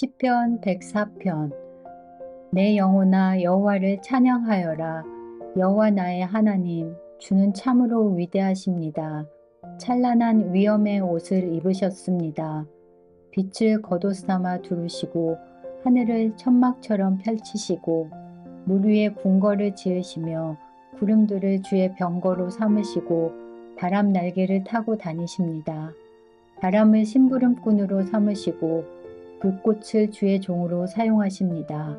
시편 104편. 내 영혼아 여호와를 찬양하여라. 여호와 나의 하나님, 주는 참으로 위대하십니다. 찬란한 위엄의 옷을 입으셨습니다. 빛을 겉옷삼아 두르시고 하늘을 천막처럼 펼치시고 물 위에 궁궐을 지으시며 구름들을 주의 병거로 삼으시고 바람 날개를 타고 다니십니다. 바람을 심부름꾼으로 삼으시고 불꽃을 주의 종으로 사용하십니다.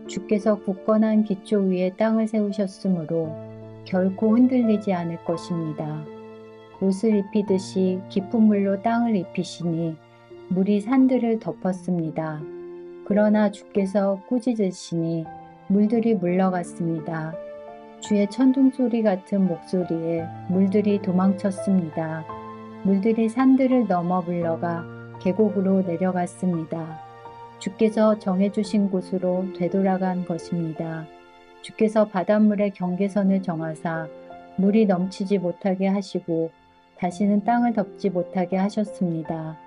주께서 굳건한 기초 위에 땅을 세우셨으므로 결코 흔들리지 않을 것입니다. 옷을 입히듯이 깊은 물로 땅을 입히시니 물이 산들을 덮었습니다. 그러나 주께서 꾸짖으시니 물들이 물러갔습니다. 주의 천둥소리 같은 목소리에 물들이 도망쳤습니다. 물들이 산들을 넘어 물러가 계곡으로 내려갔습니다. 주께서 정해주신 곳으로 되돌아간 것입니다. 주께서 바닷물의 경계선을 정하사 물이 넘치지 못하게 하시고 다시는 땅을 덮지 못하게 하셨습니다.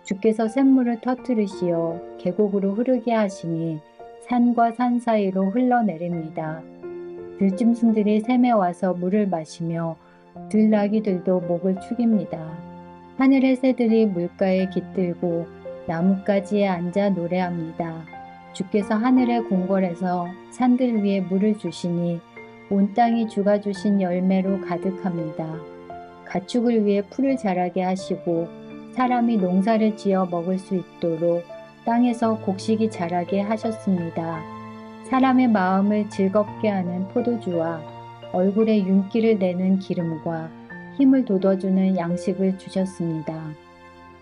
주께서 샘물을 터뜨리시어 계곡으로 흐르게 하시니 산과 산 사이로 흘러내립니다. 들짐승들이 샘에 와서 물을 마시며 들나귀들도 목을 축입니다. 하늘의 새들이 물가에 깃들고 나뭇가지에 앉아 노래합니다. 주께서 하늘의 궁궐에서 산들 위에 물을 주시니 온 땅이 주가 주신 열매로 가득합니다. 가축을 위해 풀을 자라게 하시고 사람이 농사를 지어 먹을 수 있도록 땅에서 곡식이 자라게 하셨습니다. 사람의 마음을 즐겁게 하는 포도주와 얼굴에 윤기를 내는 기름과 힘을 돋워주는 양식을 주셨습니다.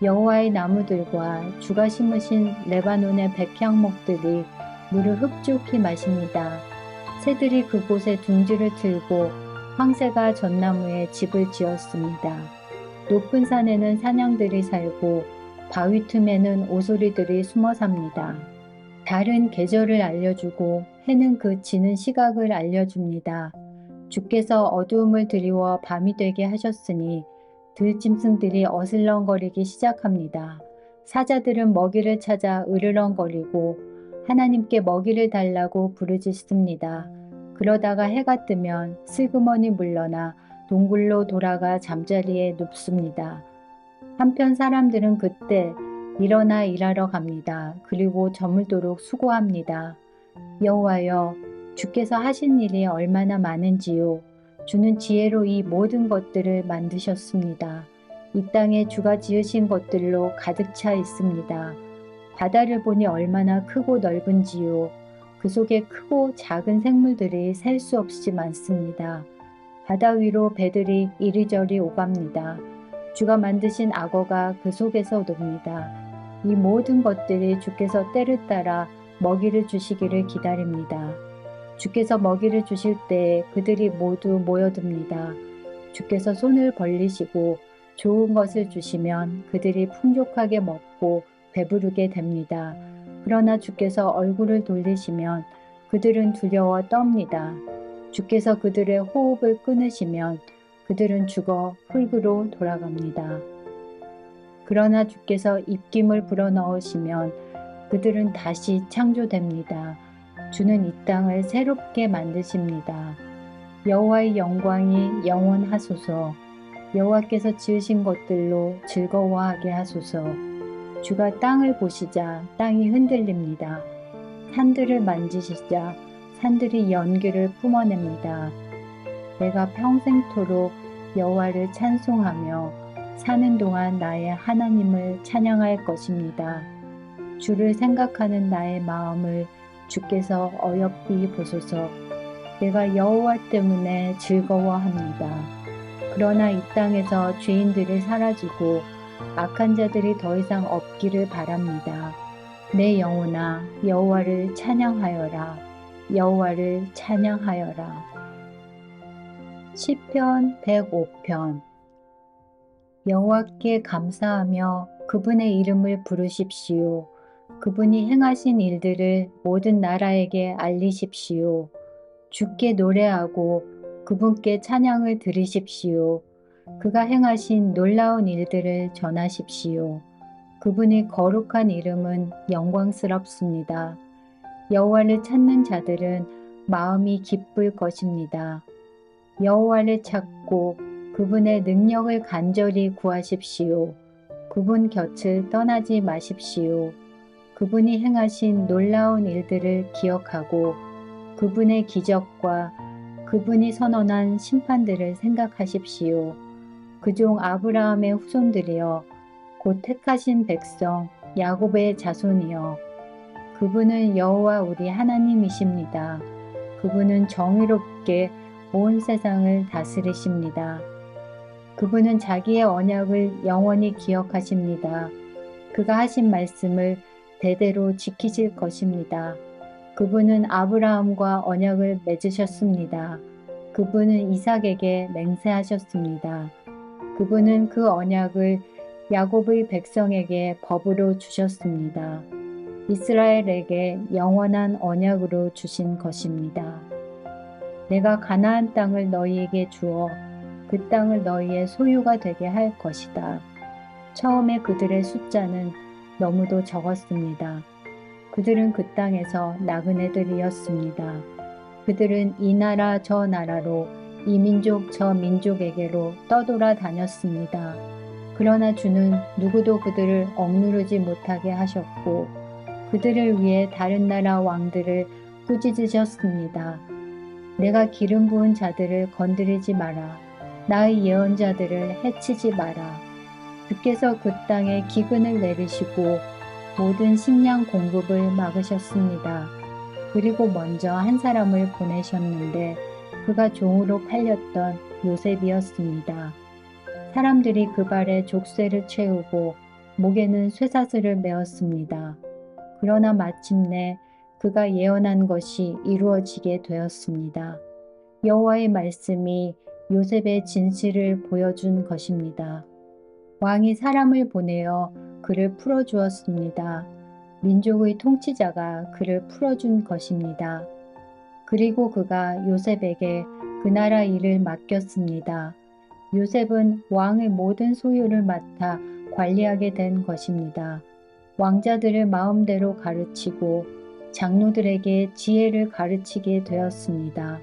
여호와의 나무들과 주가 심으신 레바논의 백향목들이 물을 흡족히 마십니다. 새들이 그곳에 둥지를 틀고 황새가 전나무에 집을 지었습니다. 높은 산에는 사냥들이 살고 바위 틈에는 오소리들이 숨어 삽니다. 달은 계절을 알려주고 해는 그 지는 시각을 알려줍니다. 주께서 어두움을 드리워 밤이 되게 하셨으니 들짐승들이 어슬렁거리기 시작합니다. 사자들은 먹이를 찾아 으르렁거리고 하나님께 먹이를 달라고 부르짖습니다. 그러다가 해가 뜨면 슬그머니 물러나 동굴로 돌아가 잠자리에 눕습니다. 한편 사람들은 그때 일어나 일하러 갑니다. 그리고 저물도록 수고합니다. 여호와여, 주께서 하신 일이 얼마나 많은지요. 주는 지혜로 이 모든 것들을 만드셨습니다. 이 땅에 주가 지으신 것들로 가득 차 있습니다. 바다를 보니 얼마나 크고 넓은지요. 그 속에 크고 작은 생물들이 셀 수 없이 많습니다. 바다 위로 배들이 이리저리 오갑니다. 주가 만드신 악어가 그 속에서 놉니다. 이 모든 것들이 주께서 때를 따라 먹이를 주시기를 기다립니다. 주께서 먹이를 주실 때에 그들이 모두 모여듭니다. 주께서 손을 벌리시고 좋은 것을 주시면 그들이 풍족하게 먹고 배부르게 됩니다. 그러나 주께서 얼굴을 돌리시면 그들은 두려워 떱니다. 주께서 그들의 호흡을 끊으시면 그들은 죽어 흙으로 돌아갑니다. 그러나 주께서 입김을 불어넣으시면 그들은 다시 창조됩니다. 주는 이 땅을 새롭게 만드십니다. 여호와의 영광이 영원하소서. 여호와께서 지으신 것들로 즐거워하게 하소서. 주가 땅을 보시자 땅이 흔들립니다. 산들을 만지시자 산들이 연기를 뿜어냅니다. 내가 평생토록 여호와를 찬송하며 사는 동안 나의 하나님을 찬양할 것입니다. 주를 생각하는 나의 마음을 주께서 어여삐 보소서. 내가 여호와 때문에 즐거워합니다. 그러나 이 땅에서 죄인들이 사라지고 악한 자들이 더 이상 없기를 바랍니다. 내 영혼아 여호와를 찬양하여라. 여호와를 찬양하여라. 시편 105편. 여호와께 감사하며 그분의 이름을 부르십시오. 그분이 행하신 일들을 모든 나라에게 알리십시오. 주께 노래하고 그분께 찬양을 드리십시오. 그가 행하신 놀라운 일들을 전하십시오. 그분의 거룩한 이름은 영광스럽습니다. 여호와를 찾는 자들은 마음이 기쁠 것입니다. 여호와를 찾고 그분의 능력을 간절히 구하십시오. 그분 곁을 떠나지 마십시오. 그분이 행하신 놀라운 일들을 기억하고 그분의 기적과 그분이 선언한 심판들을 생각하십시오. 그종 아브라함의 후손들이여 곧 택하신 백성 야곱의 자손이여 그분은 여호와 우리 하나님이십니다. 그분은 정의롭게 온 세상을 다스리십니다. 그분은 자기의 언약을 영원히 기억하십니다. 그가 하신 말씀을 대대로 지키실 것입니다. 그분은 아브라함과 언약을 맺으셨습니다. 그분은 이삭에게 맹세하셨습니다. 그분은 그 언약을 야곱의 백성에게 법으로 주셨습니다. 이스라엘에게 영원한 언약으로 주신 것입니다. 내가 가나안 땅을 너희에게 주어 그 땅을 너희의 소유가 되게 할 것이다. 처음에 그들의 숫자는 너무도 적었습니다. 그들은 그 땅에서 나그네들이었습니다. 그들은 이 나라 저 나라로 이 민족 저 민족에게로 떠돌아 다녔습니다. 그러나 주는 누구도 그들을 억누르지 못하게 하셨고 그들을 위해 다른 나라 왕들을 꾸짖으셨습니다. 내가 기름 부은 자들을 건드리지 마라. 나의 예언자들을 해치지 마라. 주께서 그 땅에 기근을 내리시고 모든 식량 공급을 막으셨습니다. 그리고 먼저 한 사람을 보내셨는데 그가 종으로 팔렸던 요셉이었습니다. 사람들이 그 발에 족쇄를 채우고 목에는 쇠사슬을 메었습니다. 그러나 마침내 그가 예언한 것이 이루어지게 되었습니다. 여호와의 말씀이 요셉의 진실을 보여준 것입니다. 왕이 사람을 보내어 그를 풀어주었습니다. 민족의 통치자가 그를 풀어준 것입니다. 그리고 그가 요셉에게 그 나라 일을 맡겼습니다. 요셉은 왕의 모든 소유를 맡아 관리하게 된 것입니다. 왕자들을 마음대로 가르치고 장로들에게 지혜를 가르치게 되었습니다.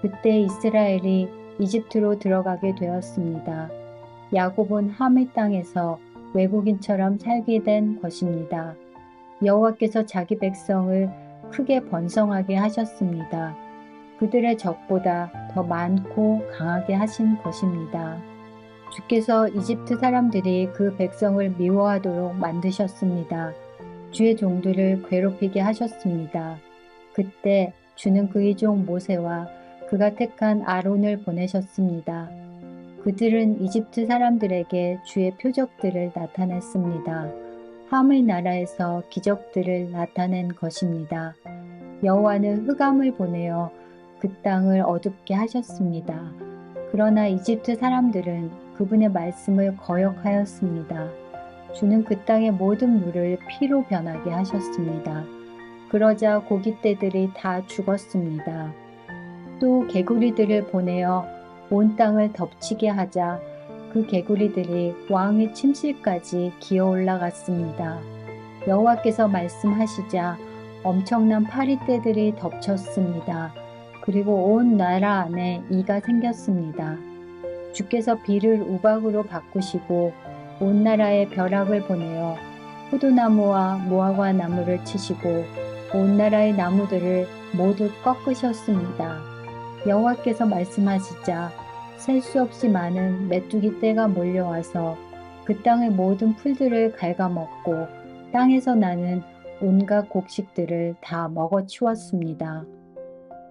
그때 이스라엘이 이집트로 들어가게 되었습니다. 야곱은 함의 땅에서 외국인처럼 살게 된 것입니다. 여호와께서 자기 백성을 크게 번성하게 하셨습니다. 그들의 적보다 더 많고 강하게 하신 것입니다. 주께서 이집트 사람들이 그 백성을 미워하도록 만드셨습니다. 주의 종들을 괴롭히게 하셨습니다. 그때 주는 그의 종 모세와 그가 택한 아론을 보내셨습니다. 그들은 이집트 사람들에게 주의 표적들을 나타냈습니다. 함의 나라에서 기적들을 나타낸 것입니다. 여호와는 흑암을 보내어 그 땅을 어둡게 하셨습니다. 그러나 이집트 사람들은 그분의 말씀을 거역하였습니다. 주는 그 땅의 모든 물을 피로 변하게 하셨습니다. 그러자 고깃떼들이 다 죽었습니다. 또 개구리들을 보내어 온 땅을 덮치게 하자 그 개구리들이 왕의 침실까지 기어 올라갔습니다. 여호와께서 말씀하시자 엄청난 파리떼들이 덮쳤습니다. 그리고 온 나라 안에 이가 생겼습니다. 주께서 비를 우박으로 바꾸시고 온 나라에 벼락을 보내어 포도나무와 무화과 나무를 치시고 온 나라의 나무들을 모두 꺾으셨습니다. 여호와께서 말씀하시자 셀 수 없이 많은 메뚜기 떼가 몰려와서 그 땅의 모든 풀들을 갉아먹고 땅에서 나는 온갖 곡식들을 다 먹어치웠습니다.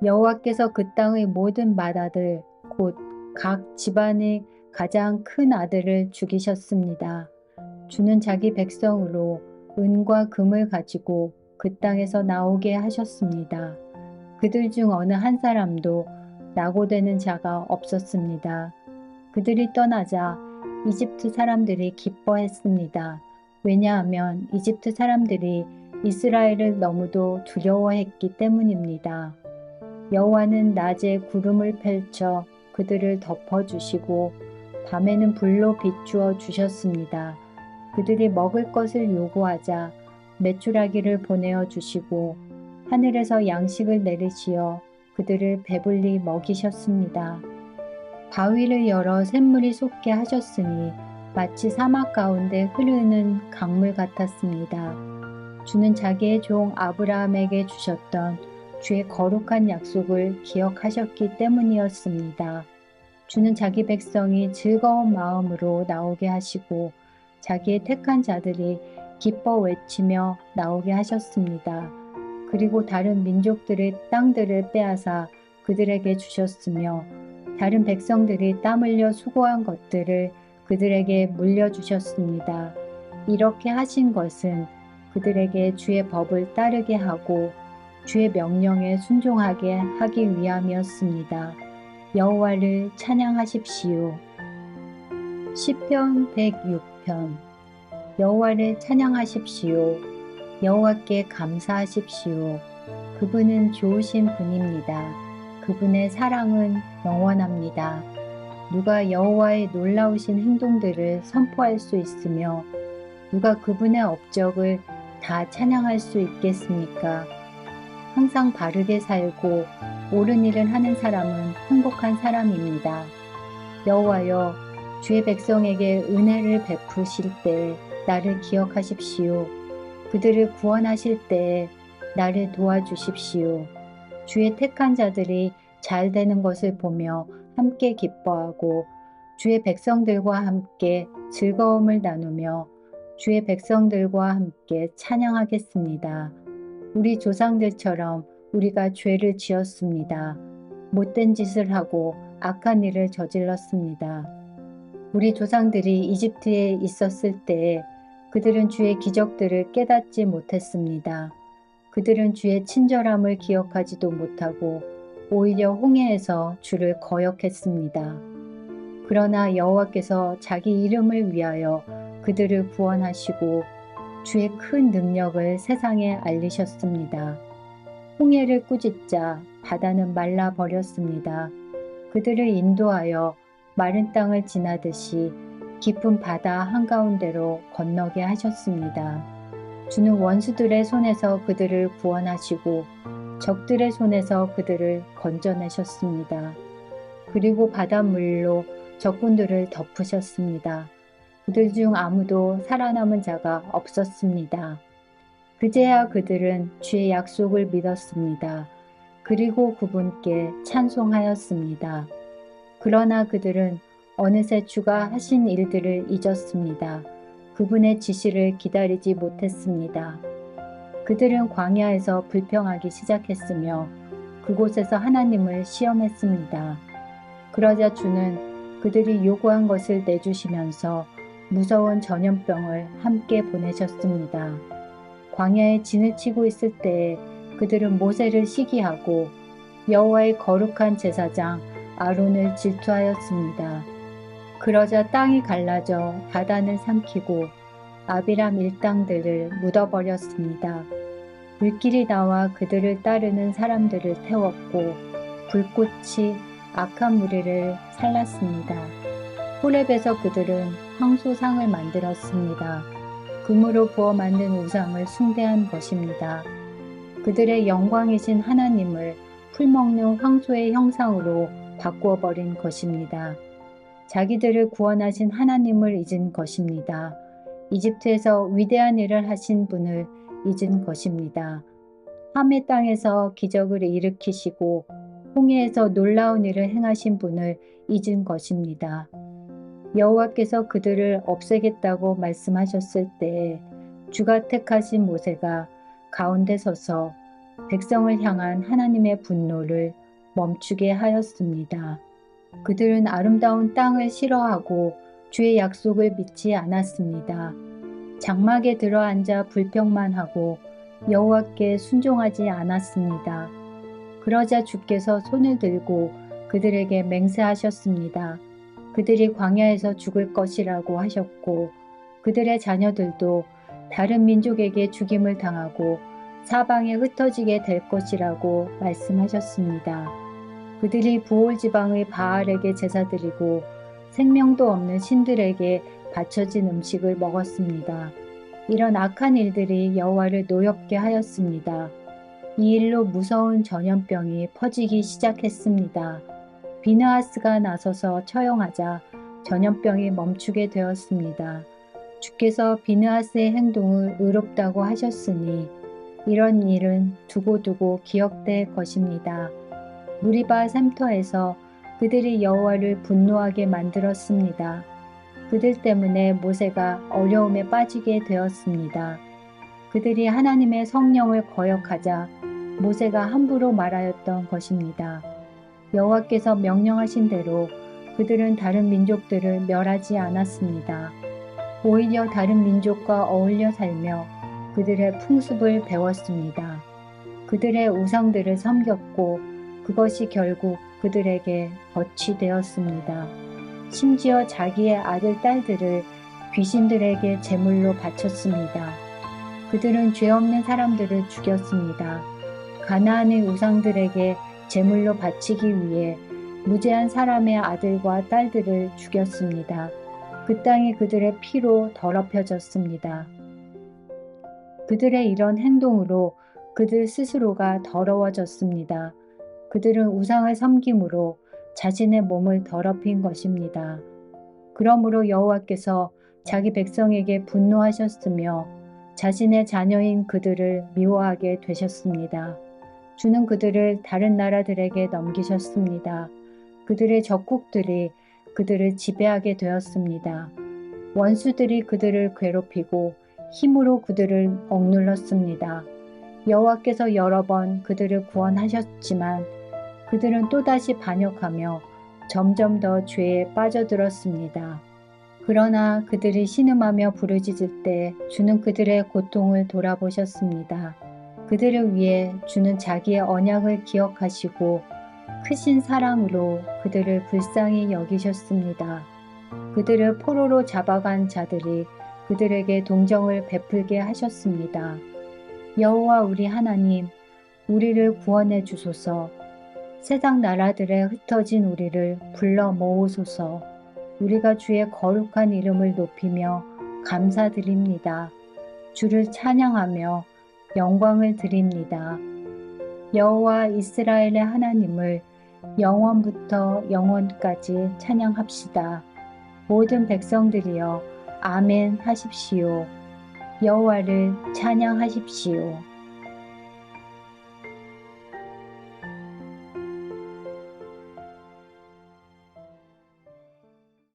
여호와께서 그 땅의 모든 맏아들 곧 각 집안의 가장 큰 아들을 죽이셨습니다. 주는 자기 백성으로 은과 금을 가지고 그 땅에서 나오게 하셨습니다. 그들 중 어느 한 사람도 낙오되는 자가 없었습니다. 그들이 떠나자 이집트 사람들이 기뻐했습니다. 왜냐하면 이집트 사람들이 이스라엘을 너무도 두려워했기 때문입니다. 여호와는 낮에 구름을 펼쳐 그들을 덮어주시고 밤에는 불로 비추어 주셨습니다. 그들이 먹을 것을 요구하자 메추라기를 보내어 주시고 하늘에서 양식을 내리시어 그들을 배불리 먹이셨습니다. 바위를 열어 샘물이 솟게 하셨으니 마치 사막 가운데 흐르는 강물 같았습니다. 주는 자기의 종 아브라함에게 주셨던 주의 거룩한 약속을 기억하셨기 때문이었습니다. 주는 자기 백성이 즐거운 마음으로 나오게 하시고 자기의 택한 자들이 기뻐 외치며 나오게 하셨습니다. 그리고 다른 민족들의 땅들을 빼앗아 그들에게 주셨으며 다른 백성들이 땀 흘려 수고한 것들을 그들에게 물려주셨습니다. 이렇게 하신 것은 그들에게 주의 법을 따르게 하고 주의 명령에 순종하게 하기 위함이었습니다. 여호와를 찬양하십시오. 시편 106편. 여호와를 찬양하십시오. 여호와께 감사하십시오. 그분은 좋으신 분입니다. 그분의 사랑은 영원합니다. 누가 여호와의 놀라우신 행동들을 선포할 수 있으며 누가 그분의 업적을 다 찬양할 수 있겠습니까? 항상 바르게 살고 옳은 일을 하는 사람은 행복한 사람입니다. 여호와여, 주의 백성에게 은혜를 베푸실 때에 나를 기억하십시오. 그들을 구원하실 때에 나를 도와주십시오. 주의 택한 자들이 잘 되는 것을 보며 함께 기뻐하고 주의 백성들과 함께 즐거움을 나누며 주의 백성들과 함께 찬양하겠습니다. 우리 조상들처럼 우리가 죄를 지었습니다. 못된 짓을 하고 악한 일을 저질렀습니다. 우리 조상들이 이집트에 있었을 때에 그들은 주의 기적들을 깨닫지 못했습니다. 그들은 주의 친절함을 기억하지도 못하고 오히려 홍해에서 주를 거역했습니다. 그러나 여호와께서 자기 이름을 위하여 그들을 구원하시고 주의 큰 능력을 세상에 알리셨습니다. 홍해를 꾸짖자 바다는 말라 버렸습니다. 그들을 인도하여 마른 땅을 지나듯이 깊은 바다 한가운데로 건너게 하셨습니다. 주는 원수들의 손에서 그들을 구원하시고 적들의 손에서 그들을 건져내셨습니다. 그리고 바닷물로 적군들을 덮으셨습니다. 그들 중 아무도 살아남은 자가 없었습니다. 그제야 그들은 주의 약속을 믿었습니다. 그리고 그분께 찬송하였습니다. 그러나 그들은 어느새 주가 하신 일들을 잊었습니다. 그분의 지시를 기다리지 못했습니다. 그들은 광야에서 불평하기 시작했으며 그곳에서 하나님을 시험했습니다. 그러자 주는 그들이 요구한 것을 내주시면서 무서운 전염병을 함께 보내셨습니다. 광야에 진을 치고 있을 때에 그들은 모세를 시기하고 여호와의 거룩한 제사장 아론을 질투하였습니다. 그러자 땅이 갈라져 바다는 삼키고 아비람 일당들을 묻어버렸습니다. 불길이 나와 그들을 따르는 사람들을 태웠고 불꽃이 악한 무리를 살랐습니다. 호렙에서 그들은 황소상을 만들었습니다. 금으로 부어 만든 우상을 숭배한 것입니다. 그들의 영광이신 하나님을 풀먹는 황소의 형상으로 바꾸어 버린 것입니다. 자기들을 구원하신 하나님을 잊은 것입니다. 이집트에서 위대한 일을 하신 분을 잊은 것입니다. 함의 땅에서 기적을 일으키시고 홍해에서 놀라운 일을 행하신 분을 잊은 것입니다. 여호와께서 그들을 없애겠다고 말씀하셨을 때에 주가 택하신 모세가 가운데 서서 백성을 향한 하나님의 분노를 멈추게 하였습니다. 그들은 아름다운 땅을 싫어하고 주의 약속을 믿지 않았습니다. 장막에 들어앉아 불평만 하고 여호와께 순종하지 않았습니다. 그러자 주께서 손을 들고 그들에게 맹세하셨습니다. 그들이 광야에서 죽을 것이라고 하셨고 그들의 자녀들도 다른 민족에게 죽임을 당하고 사방에 흩어지게 될 것이라고 말씀하셨습니다. 그들이 부올 지방의 바알에게 제사드리고 생명도 없는 신들에게 받쳐진 음식을 먹었습니다. 이런 악한 일들이 여호와를 노엽게 하였습니다. 이 일로 무서운 전염병이 퍼지기 시작했습니다. 비느하스가 나서서 처형하자 전염병이 멈추게 되었습니다. 주께서 비느하스의 행동을 의롭다고 하셨으니 이런 일은 두고두고 기억될 것입니다. 무리바 샘터에서 그들이 여호와를 분노하게 만들었습니다. 그들 때문에 모세가 어려움에 빠지게 되었습니다. 그들이 하나님의 성령을 거역하자 모세가 함부로 말하였던 것입니다. 여호와께서 명령하신 대로 그들은 다른 민족들을 멸하지 않았습니다. 오히려 다른 민족과 어울려 살며 그들의 풍습을 배웠습니다. 그들의 우상들을 섬겼고 그것이 결국 그들에게 벗이 되었습니다. 심지어 자기의 아들, 딸들을 귀신들에게 제물로 바쳤습니다. 그들은 죄 없는 사람들을 죽였습니다. 가나안의 우상들에게 제물로 바치기 위해 무죄한 사람의 아들과 딸들을 죽였습니다. 그 땅이 그들의 피로 더럽혀졌습니다. 그들의 이런 행동으로 그들 스스로가 더러워졌습니다. 그들은 우상을 섬김으로 자신의 몸을 더럽힌 것입니다. 그러므로 여호와께서 자기 백성에게 분노하셨으며 자신의 자녀인 그들을 미워하게 되셨습니다. 주는 그들을 다른 나라들에게 넘기셨습니다. 그들의 적국들이 그들을 지배하게 되었습니다. 원수들이 그들을 괴롭히고 힘으로 그들을 억눌렀습니다. 여호와께서 여러 번 그들을 구원하셨지만 그들은 또다시 반역하며 점점 더 죄에 빠져들었습니다. 그러나 그들이 신음하며 부르짖을 때 주는 그들의 고통을 돌아보셨습니다. 그들을 위해 주는 자기의 언약을 기억하시고 크신 사랑으로 그들을 불쌍히 여기셨습니다. 그들을 포로로 잡아간 자들이 그들에게 동정을 베풀게 하셨습니다. 여호와 우리 하나님, 우리를 구원해 주소서. 세상 나라들에 흩어진 우리를 불러 모으소서. 우리가 주의 거룩한 이름을 높이며 감사드립니다. 주를 찬양하며 영광을 드립니다. 여호와 이스라엘의 하나님을 영원부터 영원까지 찬양합시다. 모든 백성들이여 아멘 하십시오. 여호와를 찬양하십시오.